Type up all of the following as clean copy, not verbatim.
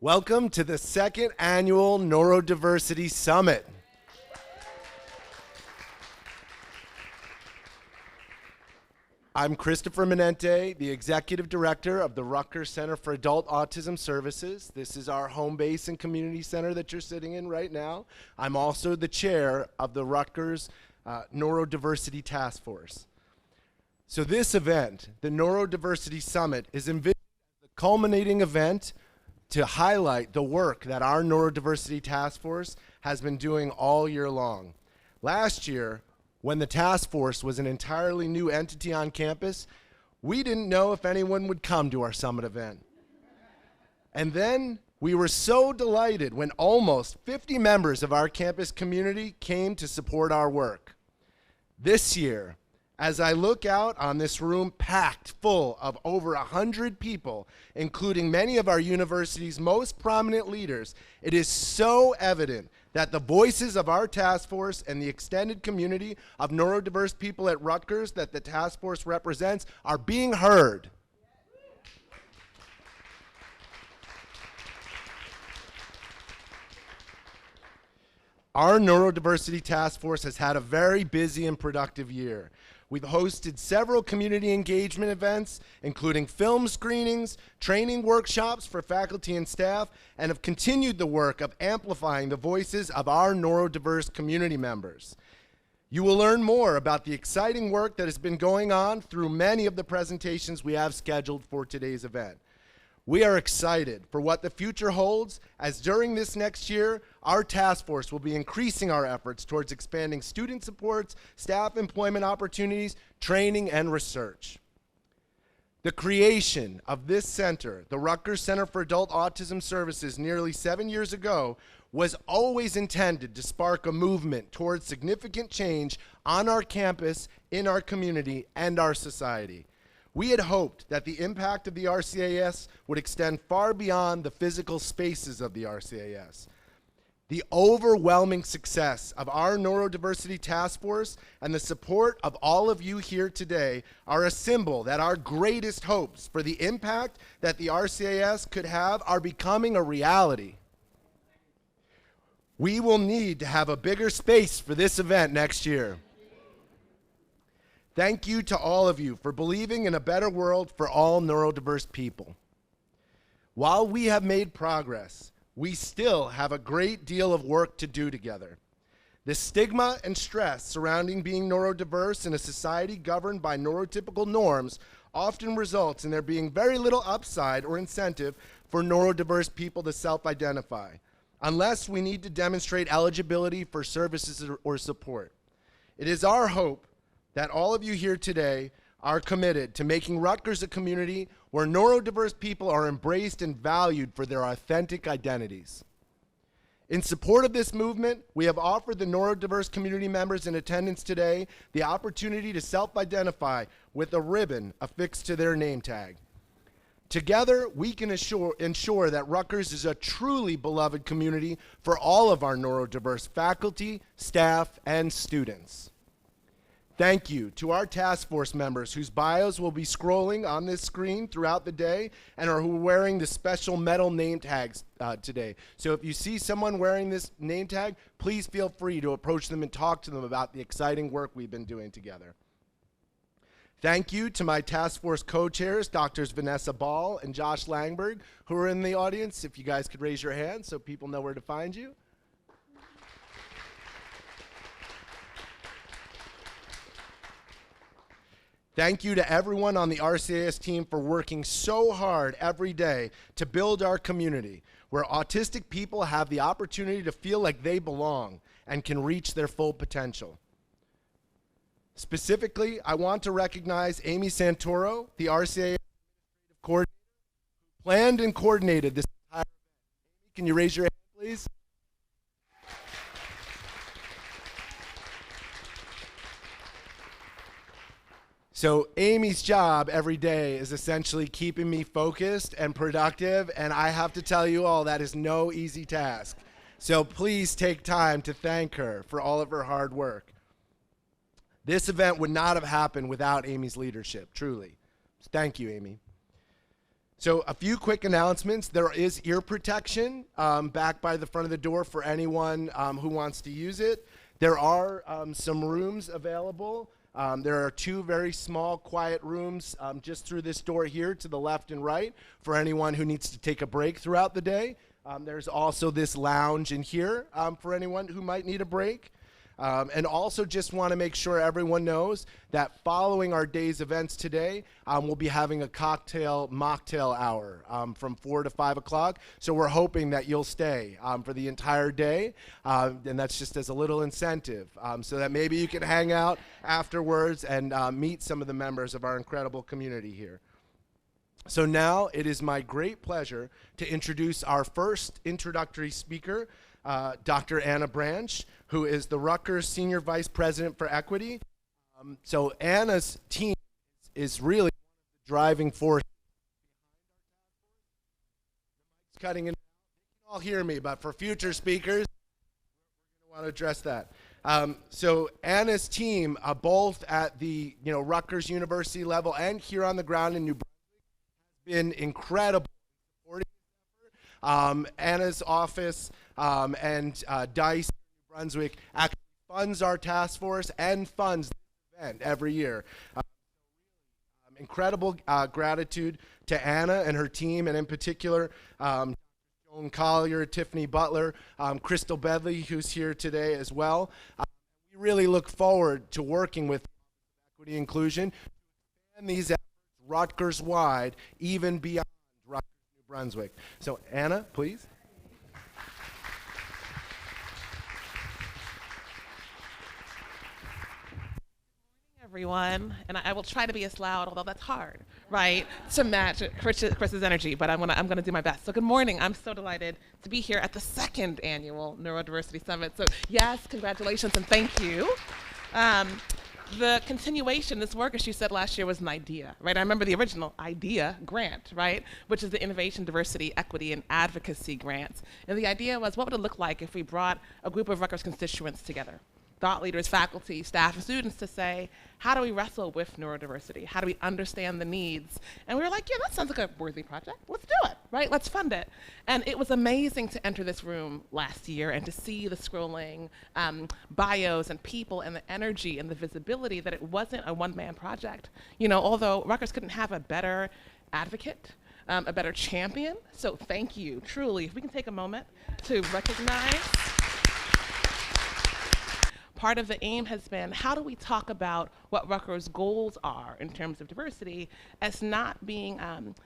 Welcome to the second annual Neurodiversity Summit. I'm Christopher Manente, the Executive Director of the Rutgers Center for Adult Autism Services. This is our home base and community center that you're sitting in right now. I'm also the chair of the Rutgers Neurodiversity Taskforce. So this event, the Neurodiversity Summit, is envisioned as the culminating event to highlight the work that our Neurodiversity Task Force has been doing all year long. Last year, when the task force was an entirely new entity on campus, we didn't know if anyone would come to our summit event. And then we were so delighted when almost 50 members of our campus community came to support our work. This year, as I look out on this room packed full of over 100 people, including many of our university's most prominent leaders, it is so evident that the voices of our task force and the extended community of neurodiverse people at Rutgers that the task force represents are being heard. Our Neurodiversity Task Force has had a very busy and productive year. We've hosted several community engagement events, including film screenings, training workshops for faculty and staff, and have continued the work of amplifying the voices of our neurodiverse community members. You will learn more about the exciting work that has been going on through many of the presentations we have scheduled for today's event. We are excited for what the future holds, as during this next year, our task force will be increasing our efforts towards expanding student supports, staff employment opportunities, training, and research. The creation of this center, the Rutgers Center for Adult Autism Services, nearly 7 years ago, was always intended to spark a movement towards significant change on our campus, in our community, and our society. We had hoped that the impact of the RCAAS would extend far beyond the physical spaces of the RCAAS. The overwhelming success of our Neurodiversity Task Force and the support of all of you here today are a symbol that our greatest hopes for the impact that the RCAAS could have are becoming a reality. We will need to have a bigger space for this event next year. Thank you to all of you for believing in a better world for all neurodiverse people. While we have made progress, we still have a great deal of work to do together. The stigma and stress surrounding being neurodiverse in a society governed by neurotypical norms often results in there being very little upside or incentive for neurodiverse people to self-identify, unless we need to demonstrate eligibility for services or support. It is our hope that all of you here today are committed to making Rutgers a community where neurodiverse people are embraced and valued for their authentic identities. In support of this movement, we have offered the neurodiverse community members in attendance today the opportunity to self-identify with a ribbon affixed to their name tag. Together, we can ensure that Rutgers is a truly beloved community for all of our neurodiverse faculty, staff, and students. Thank you to our task force members whose bios will be scrolling on this screen throughout the day and are wearing the special metal name tags today. So if you see someone wearing this name tag, please feel free to approach them and talk to them about the exciting work we've been doing together. Thank you to my task force co-chairs, Drs. Vanessa Ball and Josh Langberg, who are in the audience. If you guys could raise your hands so people know where to find you. Thank you to everyone on the RCAAS team for working so hard every day to build our community, where autistic people have the opportunity to feel like they belong and can reach their full potential. Specifically, I want to recognize Amy Santoro, the RCAAS administrative coordinator, who planned and coordinated this entire event. Amy, can you raise your hand, please? So Amy's job every day is essentially keeping me focused and productive, and I have to tell you all that is no easy task. So please take time to thank her for all of her hard work. This event would not have happened without Amy's leadership, truly. Thank you, Amy. So a few quick announcements. There is ear protection back by the front of the door for anyone who wants to use it. There are some rooms available. There are 2 very small, quiet rooms just through this door here to the left and right for anyone who needs to take a break throughout the day. There's also this lounge in here for anyone who might need a break. And also just want to make sure everyone knows that following our day's events today, we'll be having a mocktail hour from 4 to 5 o'clock. So we're hoping that you'll stay for the entire day. And that's just as a little incentive so that maybe you can hang out afterwards and meet some of the members of our incredible community here. So now it is my great pleasure to introduce our first introductory speaker, Dr. Anna Branch, who is the Rutgers Senior Vice President for Equity. So Anna's team is really one of the driving force behind our task force. The mic's cutting in. You can all hear me, but for future speakers, we're going to want to address that. So Anna's team, both at the Rutgers University level and here on the ground in New Brunswick, has been incredible in supporting this effort. Anna's office and DICE Brunswick actually funds our task force and funds this event every year. Incredible gratitude to Anna and her team, and in particular, Joan Collier, Tiffany Butler, Crystal Bedley, who's here today as well. We really look forward to working with Equity Inclusion to expand these efforts Rutgers-wide, even beyond Rutgers, New Brunswick. So Anna, please. Everyone, and I will try to be as loud, although that's hard, right, to match Chris's energy, but I'm gonna do my best. So good morning. I'm so delighted to be here at the 2nd annual Neurodiversity Summit. So yes, congratulations and thank you. The continuation, this work, as you said last year, was an idea, right? I remember the original idea grant, right, which is the Innovation, Diversity, Equity, and Advocacy grants. And the idea was, what would it look like if we brought a group of Rutgers constituents together? Thought leaders, faculty, staff, and students to say, how do we wrestle with neurodiversity? How do we understand the needs? And we were like, yeah, that sounds like a worthy project. Let's do it, right? Let's fund it. And it was amazing to enter this room last year and to see the scrolling bios and people and the energy and the visibility that it wasn't a one-man project. Although Rutgers couldn't have a better advocate, a better champion. So thank you, truly. If we can take a moment to recognize. Part of the aim has been, how do we talk about what Rutgers' goals are in terms of diversity as not being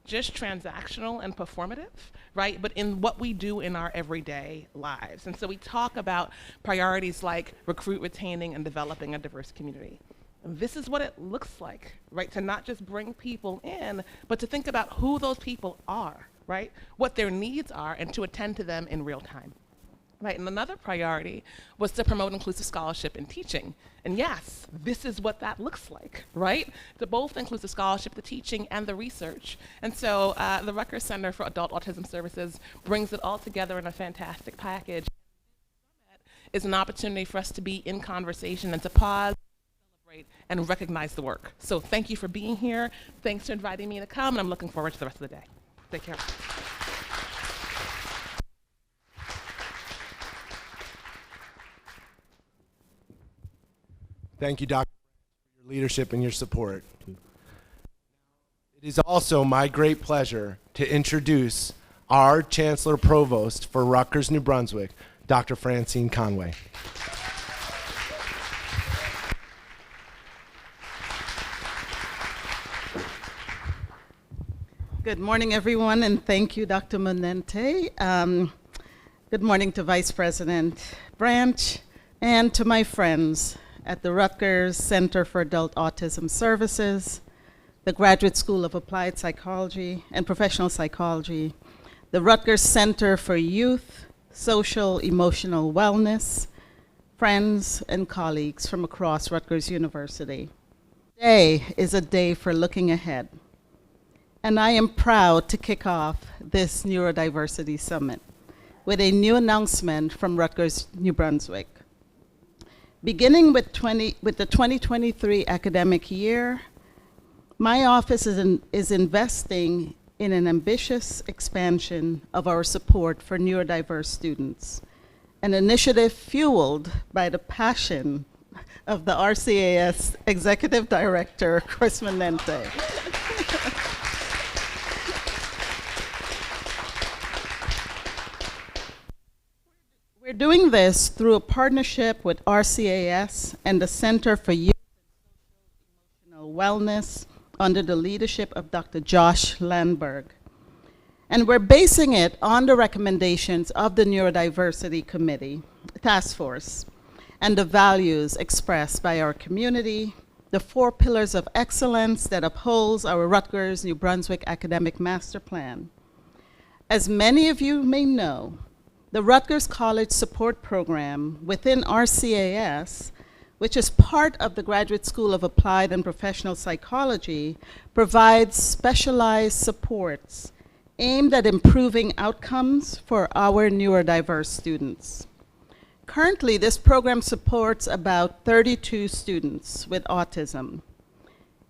just transactional and performative, right, but in what we do in our everyday lives. And so we talk about priorities like recruit, retaining, and developing a diverse community. And this is what it looks like, right, to not just bring people in, but to think about who those people are, right, what their needs are, and to attend to them in real time. Right, and another priority was to promote inclusive scholarship in teaching. And yes, this is what that looks like, right? To both inclusive scholarship, the teaching, and the research. And so the Rutgers Center for Adult Autism Services brings it all together in a fantastic package. Is an opportunity for us to be in conversation and to pause, celebrate, and recognize the work. So thank you for being here. Thanks for inviting me to come, and I'm looking forward to the rest of the day. Take care. Thank you, Dr. for your leadership and your support. It is also my great pleasure to introduce our Chancellor Provost for Rutgers, New Brunswick, Dr. Francine Conway. Good morning, everyone, and thank you, Dr. Manente. Good morning to Vice President Branch and to my friends at the Rutgers Center for Adult Autism Services, the Graduate School of Applied Psychology and Professional Psychology, the Rutgers Center for Youth, Social, Emotional Wellness, friends and colleagues from across Rutgers University. Today is a day for looking ahead, and I am proud to kick off this Neurodiversity Summit with a new announcement from Rutgers, New Brunswick. Beginning with the 2023 academic year, my office is investing in an ambitious expansion of our support for neurodiverse students, an initiative fueled by the passion of the RCAAS Executive Director, Chris Manente. We're doing this through a partnership with RCAAS and the Center for Youth and Social Emotional Wellness under the leadership of Dr. Josh Landberg. And we're basing it on the recommendations of the Neurodiversity Committee, Taskforce, and the values expressed by our community, the 4 pillars of excellence that upholds our Rutgers New Brunswick Academic Master Plan. As many of you may know, the Rutgers College Support Program within RCAAS, which is part of the Graduate School of Applied and Professional Psychology, provides specialized supports aimed at improving outcomes for our neurodiverse students. Currently, this program supports about 32 students with autism,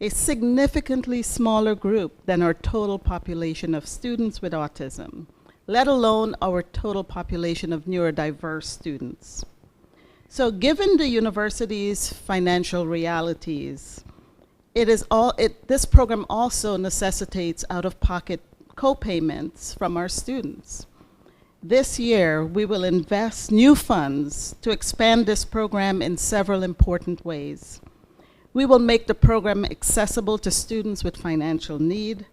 a significantly smaller group than our total population of students with autism, let alone our total population of neurodiverse students. So given the university's financial realities, this program also necessitates out-of-pocket co-payments from our students. This year, we will invest new funds to expand this program in several important ways. We will make the program accessible to students with financial need.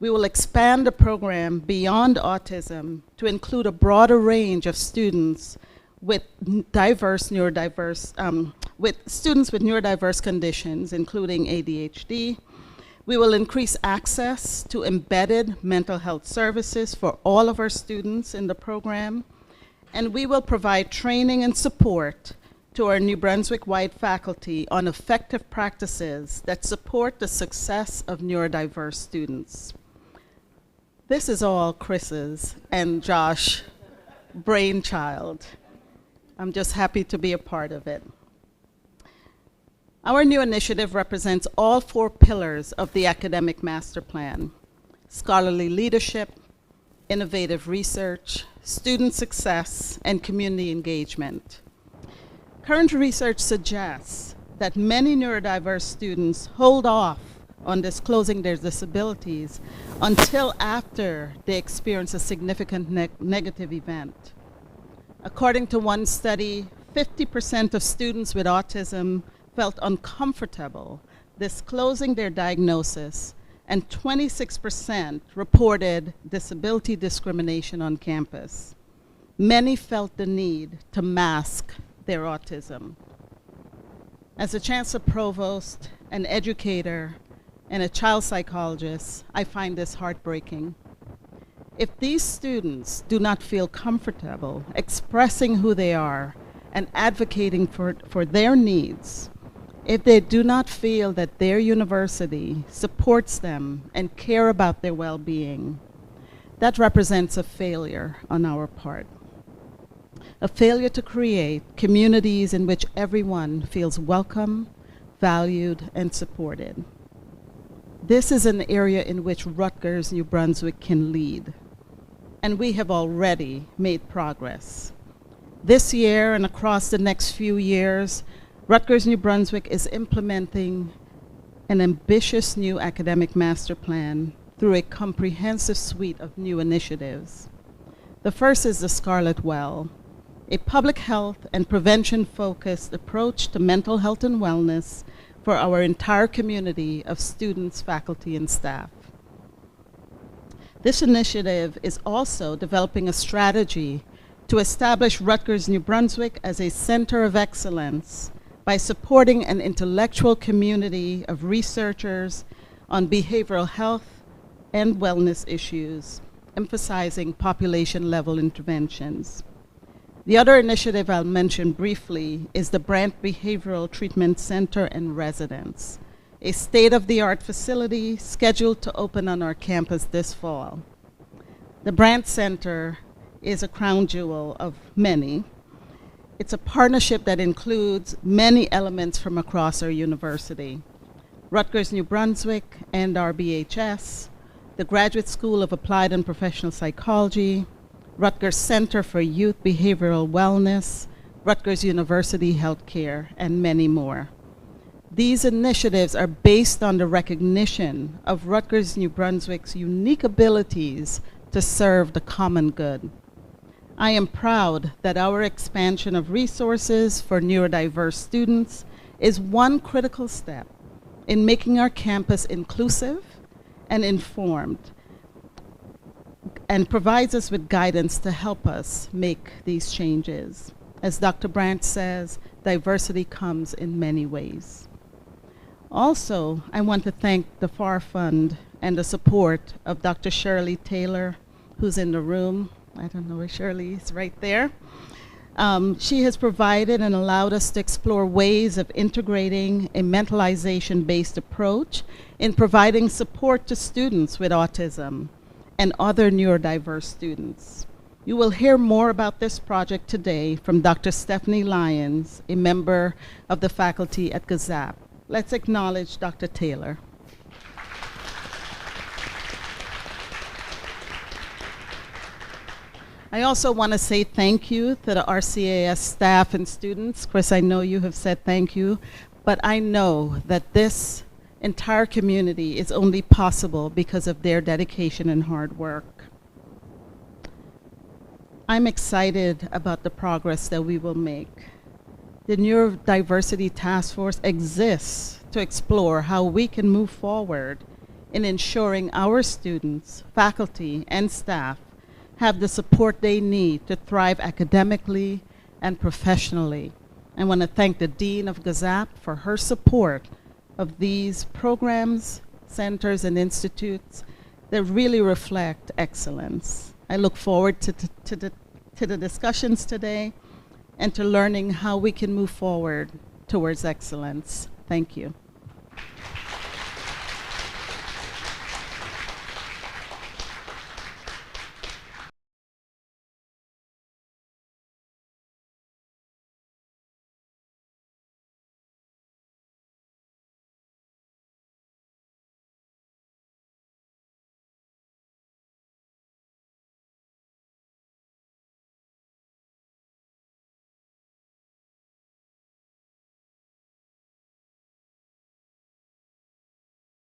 We will expand the program beyond autism to include a broader range of students with students with neurodiverse conditions, including ADHD. We will increase access to embedded mental health services for all of our students in the program. And we will provide training and support to our New Brunswick-wide faculty on effective practices that support the success of neurodiverse students. This is all Chris's and Josh's brainchild. I'm just happy to be a part of it. Our new initiative represents all 4 pillars of the academic master plan: scholarly leadership, innovative research, student success, and community engagement. Current research suggests that many neurodiverse students hold off on disclosing their disabilities until after they experience a significant negative event. According to one study, 50% of students with autism felt uncomfortable disclosing their diagnosis, and 26% reported disability discrimination on campus. Many felt the need to mask their autism. As a Chancellor Provost, an educator, and a child psychologist, I find this heartbreaking. If these students do not feel comfortable expressing who they are and advocating for their needs, if they do not feel that their university supports them and care about their well-being, that represents a failure on our part. A failure to create communities in which everyone feels welcome, valued, and supported. This is an area in which Rutgers New Brunswick can lead, and we have already made progress. This year and across the next few years, Rutgers New Brunswick is implementing an ambitious new academic master plan through a comprehensive suite of new initiatives. The first is the Scarlet Well, a public health and prevention-focused approach to mental health and wellness for our entire community of students, faculty, and staff. This initiative is also developing a strategy to establish Rutgers New Brunswick as a center of excellence by supporting an intellectual community of researchers on behavioral health and wellness issues, emphasizing population-level interventions. The other initiative I'll mention briefly is the Brandt Behavioral Treatment Center and Residence, a state-of-the-art facility scheduled to open on our campus this fall. The Brandt Center is a crown jewel of many. It's a partnership that includes many elements from across our university. Rutgers New Brunswick and RBHS, the Graduate School of Applied and Professional Psychology, Rutgers Center for Youth Behavioral Wellness, Rutgers University Healthcare, and many more. These initiatives are based on the recognition of Rutgers New Brunswick's unique abilities to serve the common good. I am proud that our expansion of resources for neurodiverse students is one critical step in making our campus inclusive and informed, and provides us with guidance to help us make these changes. As Dr. Branch says, diversity comes in many ways. Also, I want to thank the FAR Fund and the support of Dr. Shirley Taylor, who's in the room. I don't know where Shirley is, right there. She has provided and allowed us to explore ways of integrating a mentalization-based approach in providing support to students with autism and other neurodiverse students. You will hear more about this project today from Dr. Stephanie Lyons, a member of the faculty at GSAPP. Let's acknowledge Dr. Taylor. I also want to say thank you to the RCAAS staff and students. Chris, I know you have said thank you, but I know that this entire community is only possible because of their dedication and hard work. I'm excited about the progress that we will make. The Neurodiversity Taskforce exists to explore how we can move forward in ensuring our students, faculty, and staff have the support they need to thrive academically and professionally. I want to thank the Dean of GSAPP for her support of these programs, centers, and institutes that really reflect excellence. I look forward to the discussions today and to learning how we can move forward towards excellence. Thank you.